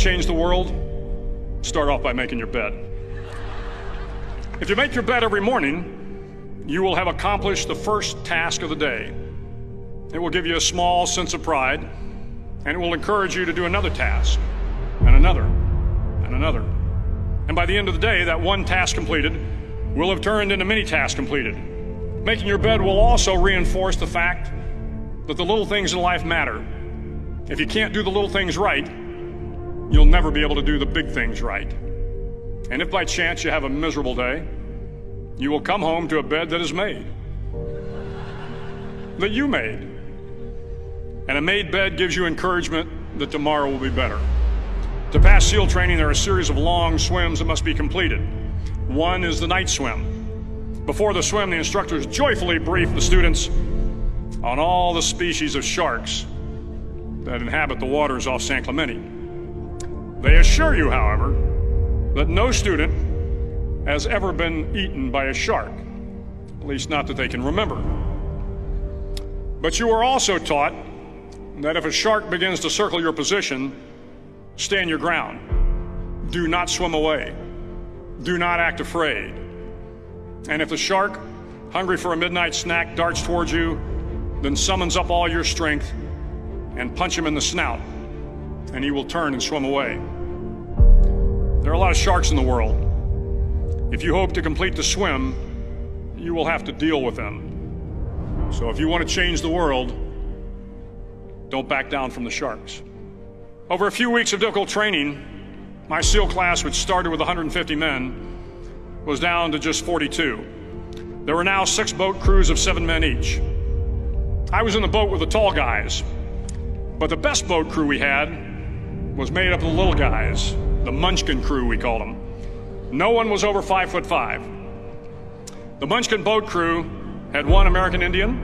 change the world? Start off by making your bed. If you make your bed every morning, you will have accomplished the first task of the day. It will give you a small sense of pride, and it will encourage you to do another task, and another, and another. And by the end of the day, that one task completed will have turned into many tasks completed. Making your bed will also reinforce the fact that the little things in life matter. If you can't do the little things right, you'll never be able to do the big things right. And if by chance you have a miserable day, you will come home to a bed that is made, that you made. And a made bed gives you encouragement that tomorrow will be better. To pass SEAL training, there are a series of long swims that must be completed. One is the night swim. Before the swim, the instructors joyfully brief the students on all the species of sharks that inhabit the waters off San Clemente. They assure you, however, that no student has ever been eaten by a shark, at least not that they can remember. But you are also taught that if a shark begins to circle your position, stand your ground. Do not swim away. Do not act afraid. And if the shark, hungry for a midnight snack, darts towards you, then summons up all your strength and punch him in the snout, and he will turn and swim away. There are a lot of sharks in the world. If you hope to complete the swim, you will have to deal with them. So if you want to change the world, don't back down from the sharks. Over a few weeks of difficult training, my SEAL class, which started with 150 men, was down to just 42. There were now 6 boat crews of 7 men each. I was in the boat with the tall guys, but the best boat crew we had was made up of the little guys, the Munchkin crew, we called them. No one was over 5'5". The Munchkin boat crew had 1 American Indian,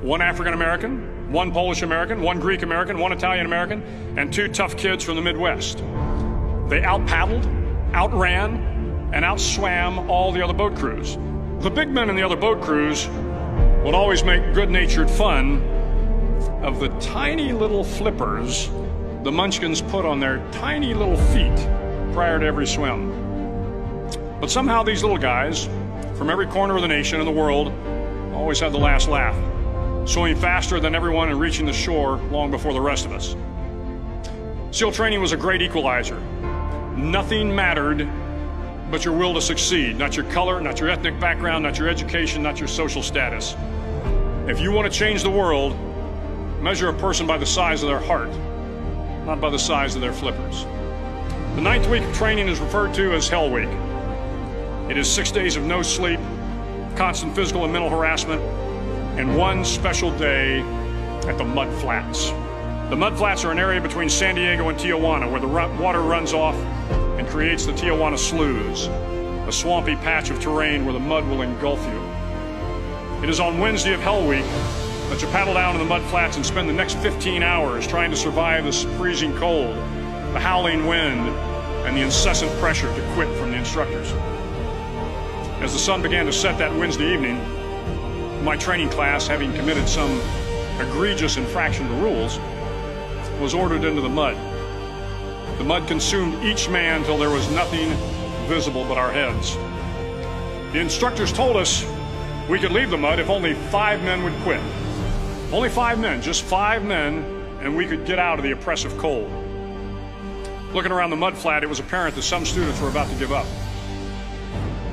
1 African American, 1 Polish American, 1 Greek American, 1 Italian American, and 2 tough kids from the Midwest. They out-paddled, outran, and outswam all the other boat crews. The big men in the other boat crews would always make good-natured fun of the tiny little flippers the Munchkins put on their tiny little feet prior to every swim. But somehow these little guys from every corner of the nation and the world always had the last laugh, swimming faster than everyone and reaching the shore long before the rest of us. SEAL training was a great equalizer. Nothing mattered but your will to succeed, not your color, not your ethnic background, not your education, not your social status. If you want to change the world, measure a person by the size of their heart, not by the size of their flippers. The 9th week of training is referred to as Hell Week. It is 6 days of no sleep, constant physical and mental harassment, and 1 special day at the Mud Flats. The Mud Flats are an area between San Diego and Tijuana where the water runs off and creates the Tijuana Sloughs, a swampy patch of terrain where the mud will engulf you. It is on Wednesday of Hell Week that you paddle down to the Mud Flats and spend the next 15 hours trying to survive this freezing cold, the howling wind, and the incessant pressure to quit from the instructors. As the sun began to set that Wednesday evening, my training class, having committed some egregious infraction to rules, was ordered into the mud. The mud consumed each man till there was nothing visible but our heads. The instructors told us we could leave the mud if only 5 men would quit. Only 5 men, just 5 men, and we could get out of the oppressive cold. Looking around the mud flat, it was apparent that some students were about to give up.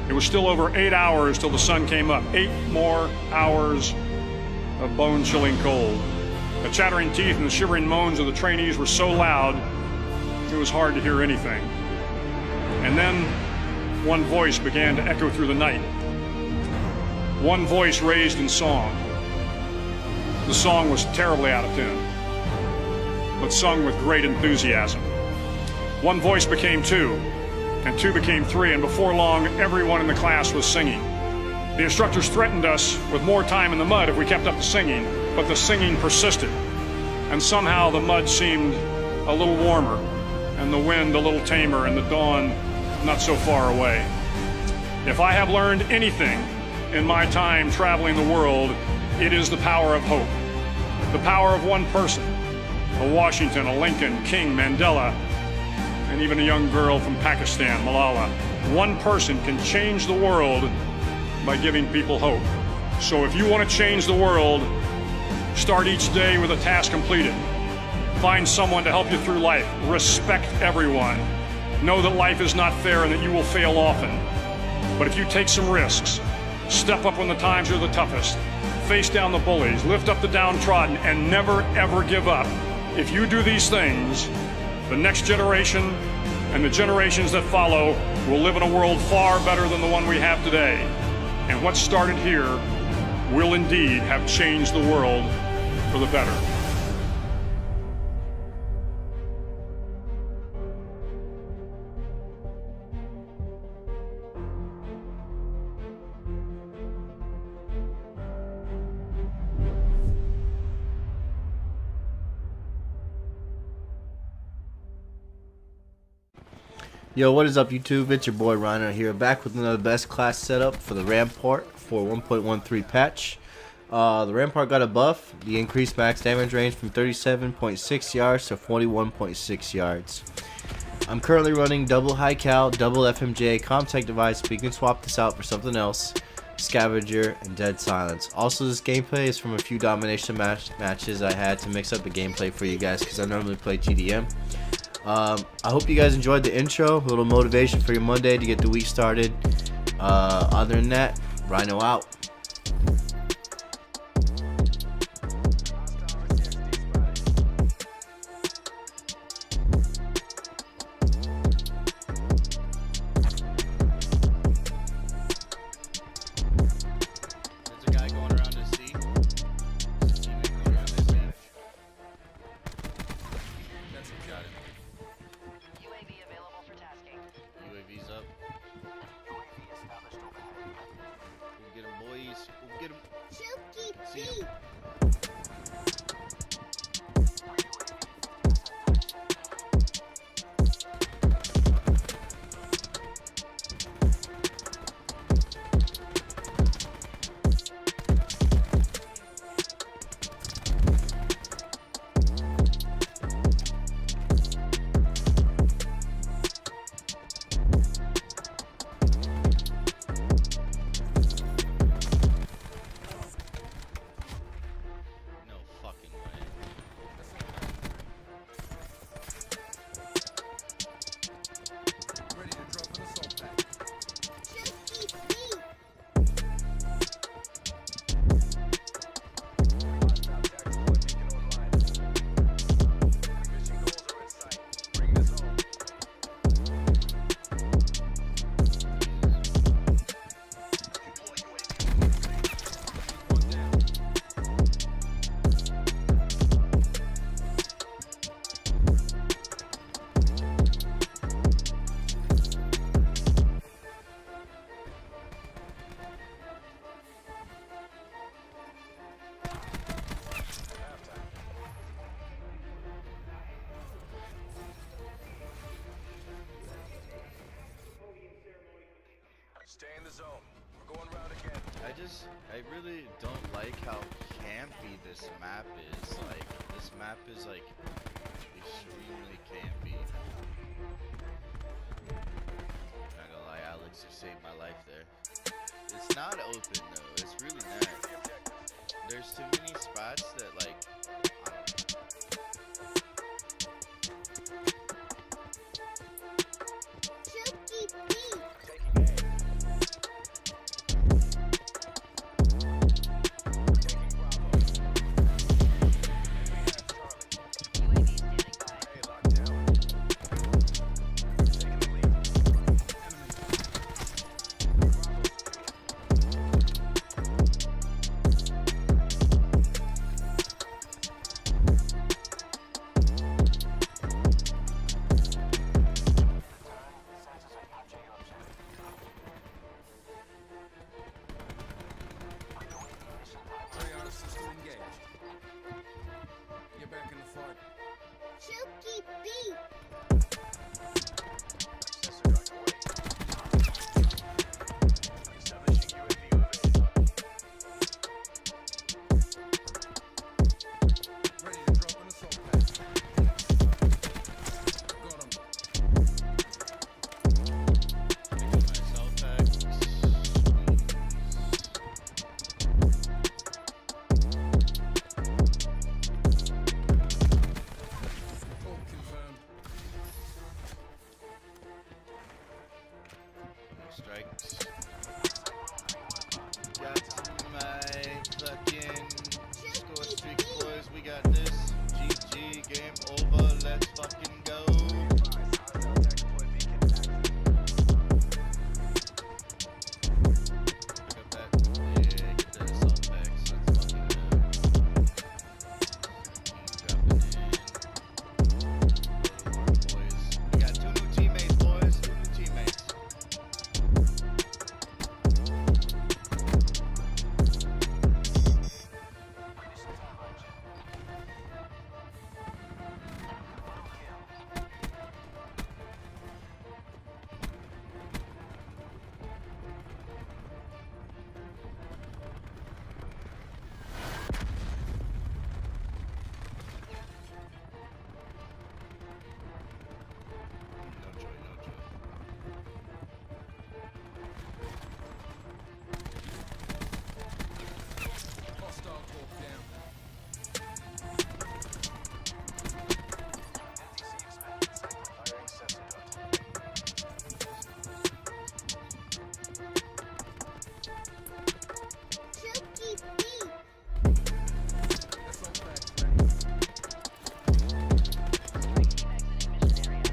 It was still over 8 hours till the sun came up. 8 more hours of bone-chilling cold. The chattering teeth and the shivering moans of the trainees were so loud, it was hard to hear anything. And then one voice began to echo through the night. One voice raised in song. The song was terribly out of tune, but sung with great enthusiasm. One voice became 2, and 2 became 3, and before long, everyone in the class was singing. The instructors threatened us with more time in the mud if we kept up the singing, but the singing persisted, and somehow the mud seemed a little warmer, and the wind a little tamer, and the dawn not so far away. If I have learned anything in my time traveling the world, it is the power of hope. The power of one person, a Washington, a Lincoln, King, Mandela, and even a young girl from Pakistan, Malala. One person can change the world by giving people hope. So if you want to change the world, start each day with a task completed. Find someone to help you through life. Respect everyone. Know that life is not fair and that you will fail often. But if you take some risks, step up when the times are the toughest, face down the bullies, lift up the downtrodden, and never ever give up. If you do these things, the next generation and the generations that follow will live in a world far better than the one we have today. And what started here will indeed have changed the world for the better. Yo, what is up YouTube? It's your boy Rhino here, back with another best class setup for the Rampart for 1.13 patch. The Rampart got a buff. The increased max damage range from 37.6 yards to 41.6 yards. I'm currently running double high cal, double FMJ ComTech device, but you can swap this out for something else. Scavenger and Dead Silence. Also, this gameplay is from a few domination matches I had to mix up the gameplay for you guys because I normally play GDM. I hope you guys enjoyed the intro. A little motivation for your Monday to get the week started. Other than that, Rhino out. There's a guy going around to C. There's a teammate going around this edge. That's him, got him. UAV available for tasking. UAV's up. We'll get him, boys. We'll get him. See him. No fucking way. Ready to drop an assault pack. Hostile tactical beacon online. Mission goals are in sight. Bring this home. Deploy UAV. One down. Stay in the zone. We're going round again. I really don't like how campy this map is. Like, this map is like extremely campy. Not gonna lie, Alex, you saved my life there. It's not open though, it's really not. There's too many spots that like, I don't know. Taking A. Taking Bravo. Enemy has Charlie. UAV standing by. A locked down. Taking the lead. Bravo's strikes. Got my fucking score streaks, boys. We got this. GG, game over. Let's fucking go. Hostile exploit beacon active. Pick up that. Yeah, get the assault back. So let's fucking keep dropping in. Boys. We got 2 new teammates, boys. 2 new teammates. No joy, no joy. Hostile corp down. NTC expanded. Firing sensitive. Assault bags ready. Strike team exiting mission area.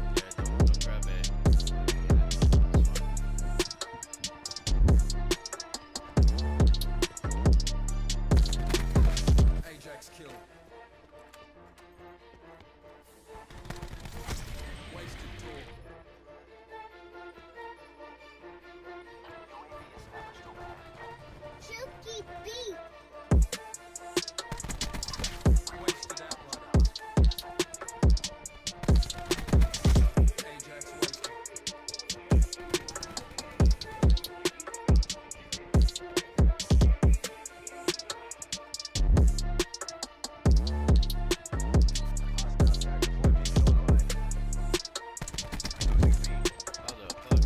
Yeah, don't grab it. Ajax kill. Wasted torque. UAV established overhead. Wasted outrider. Ajax wasted. Hostile attack deploy beacon online. Losing B. How the fuck?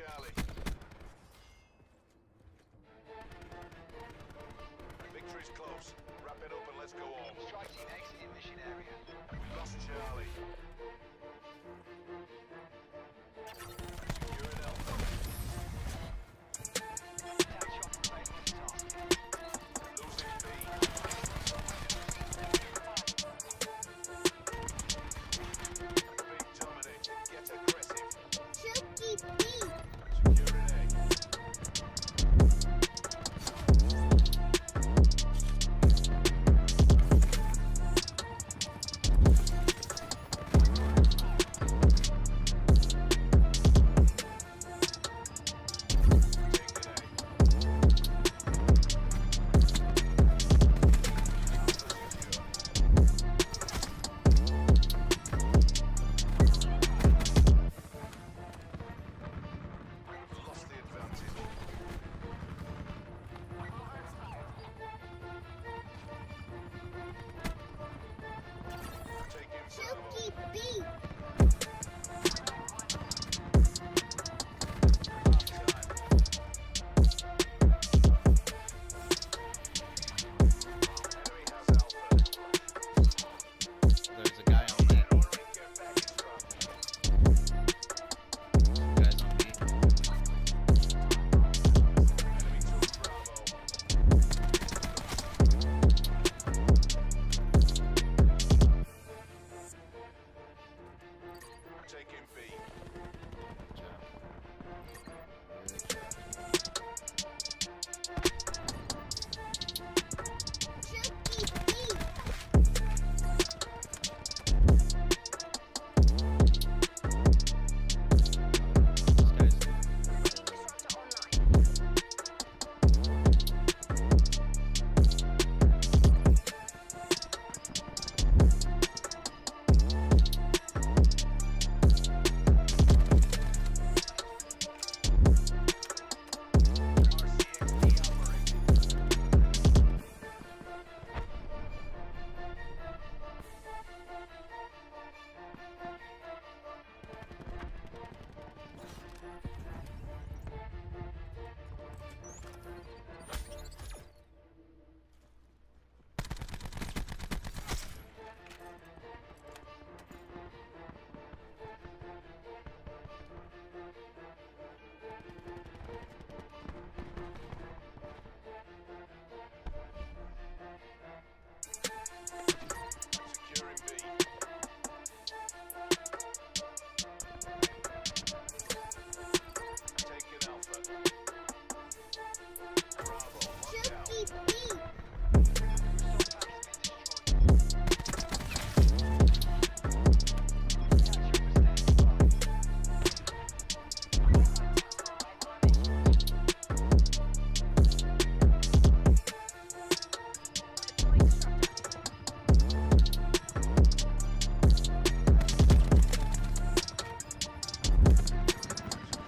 Charlie. Victory's close. Wrap it up and let's go home. Strike team exiting mission area. We lost Charlie. Securing Alpha. Attack chopper available for tasking. Losing B. Big Dominic. Get aggressive. Securing A. Lost the advantage. Taking Bravo. Enemy has Alpha. There's a guy on that. Ordering get back in front. Guys on B. Enemy took Bravo. Taking B. Good job. This guy's Disruptor online. RCXD operating. Securing B. Taking Alpha. Bravo, locked out. Deploying disruptor.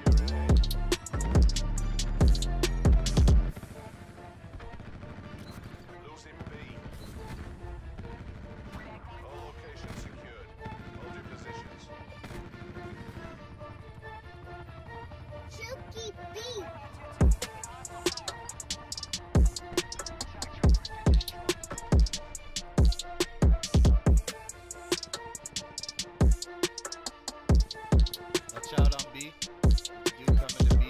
Securing A. Losing B. All locations secured. Hold your positions. Watch out on B. There's a dude coming to B.